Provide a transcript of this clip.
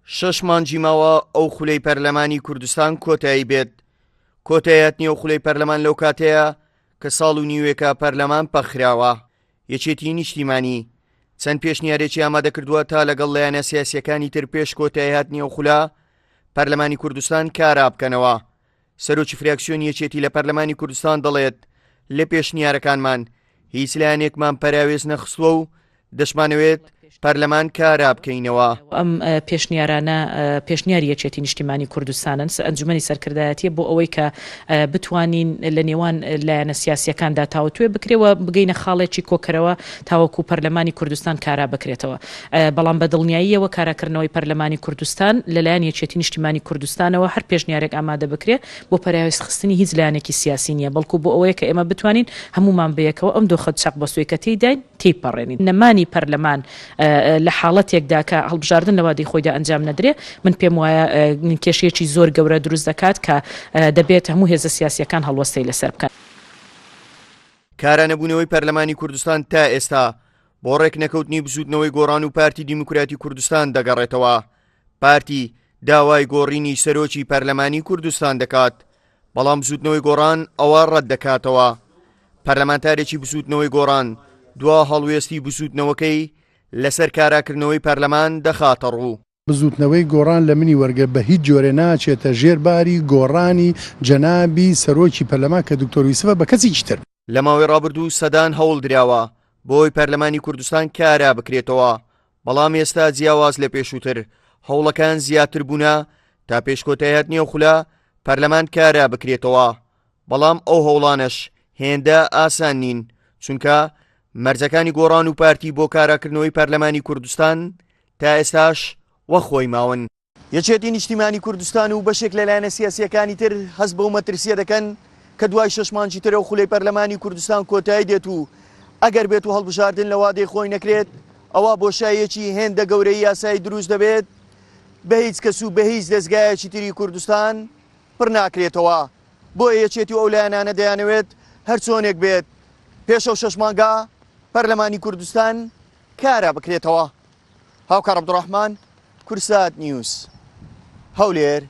6 مانگی ماوە ئەو خولەی پەرلەمانی کوردستان کۆتایی بێت. کۆتایەتنی ئەو خولەی پەرلەمان لەو کاتەیە کە ساڵ و نیوێکە پەرلەمان پەخراوە. یەکێتی نیشتیمانی چەند پێشنیارێکی ئامادە کردووە تا لەگەڵ لایەنە سیاسیەکانی تر پێش کۆتایی هاتنی ئەو خولە پەرلەمانی کوردستان کارا بکەنەوە. سەرۆکی فراکسیۆنی یەکێتی لە پەرلەمانی کوردستان دەڵێت لە پێشنیارەکانمان هیچ لایەنێکمان پەراوێز نەخستووە و دەشمانەوێت پەرلەمان کارا بکەینەوە. ئەم پێشنیارانە پێشنیاری یەکێتی نیشتیمانی کوردستانن ئەنجومەنی سەرکردایەتیە بۆ ئەوەی کە بتوانین لە نێوان لایەنە سیاسیەکاندا تاوتوێ بکرێەوە بگەینە خاڵێکی کۆکەرەوە تاوەکو پەرلەمانی کوردستان کارا بکرێتەوە. بەڵام بە دڵنیاییەوە کاراکردنەوەی پەرلەمانی کوردستان لەلایەن یەکێتی نیشتیمانی کوردستانەوە هەر پێشنیارێک ئامادە بکرێ بۆ پەراوێز خستنی هیچ لایەنێکی سیاسی نییە، بەڵکو بۆ ئەوەیە کە ئێمە بتوانین هەمومان بەیەکەوە ئەم دۆ خەت چاق بەسووی کە تێیداین تێیپەڕێنین. نەمانی پەرلەمان لە حاڵەتێکدا کە هەڵبژاردن لەوادەی خۆیدا ئەنجام نەدرێ، من پێم وایە کێشەیەکی زۆر گەورە دروست دەکات کە دەبێت هەموو هێزە سیاسیەکان هەڵوەستەی لەسەر بکەن. کارانەبوونەوەی پەرلەمانی کوردستان تا ئێستا بۆ ڕێک نەکەوتنی بزوتنەوەی گۆڕان و پارتی دیموکراتی کوردستان دەگەڕێتەوە. پارتی داوای گۆڕینی سەرۆکی پەرلەمانی کوردستان دەکات، بەڵام بزوتنەوەی گۆڕان ئەوە ڕەت دەکاتەوە. پەرلەمانتارێکی بزوتنەوەی گۆڕان دوا هەڵوێستی بزوتنەوەکەی لەسەر کاراکردنەوەی پەرلەمان دەخاتە ڕوو. بزوتنەوەی گۆڕان لە منی وەرگە بە هیچ جۆرە ناچێتە ژێرباری گۆڕانی جەنابی سەرۆکی پەرلەمان کە دکتۆر یوسفە بە کەسێکی تر. لە ماوەی ڕابردوو سەدان هەوڵ دراوە بۆی پەرلەمانی کوردستان کارا بکرێتەوە، بەڵام ئێستا جیاواز لە پێشووتر هەوڵەکان زیاتر بوونە تا پێشکۆتایەتنی ئەو خولە پەرلەمان کارا بکرێتەوە. بەڵام ئەو هەوڵانش هێندە ئاسان نین، چونکە مەرجەکانی گۆڕان و پارتی بۆ کاراکردنەوەی پەرلەمانی کوردستان تا ئێستاش وەخۆی ماون. یەکێتی نیشتیمانی کوردستان و بەشێک لە لایەنە سیاسیەکانی تر هەست بەو مەترسیە دەکەن کە دوای 6 مانگی ترە و خولەی پەرلەمانی کوردستان کۆتایی دێت و ئەگەر بێت و هەڵبژاردن لە وادەی خۆی نەکرێت ئەوە بۆشایەکی هێندە گەورەی یاسایی دروست دەبێت، بە هیچ کەس و بە هیچ دەستگایەکی تری کوردستان پڕ ناکرێتەوە. بۆیە یەکێتی ئەو لایەنانە دەیانەوێت هەر چۆنێک بێت پێش ئەو 6 مانگە پەرلەمانی کوردستان کارا بکرێتەوە. هاوکار عەبدوڕەحمان، کورسات نیوز، هەولێر.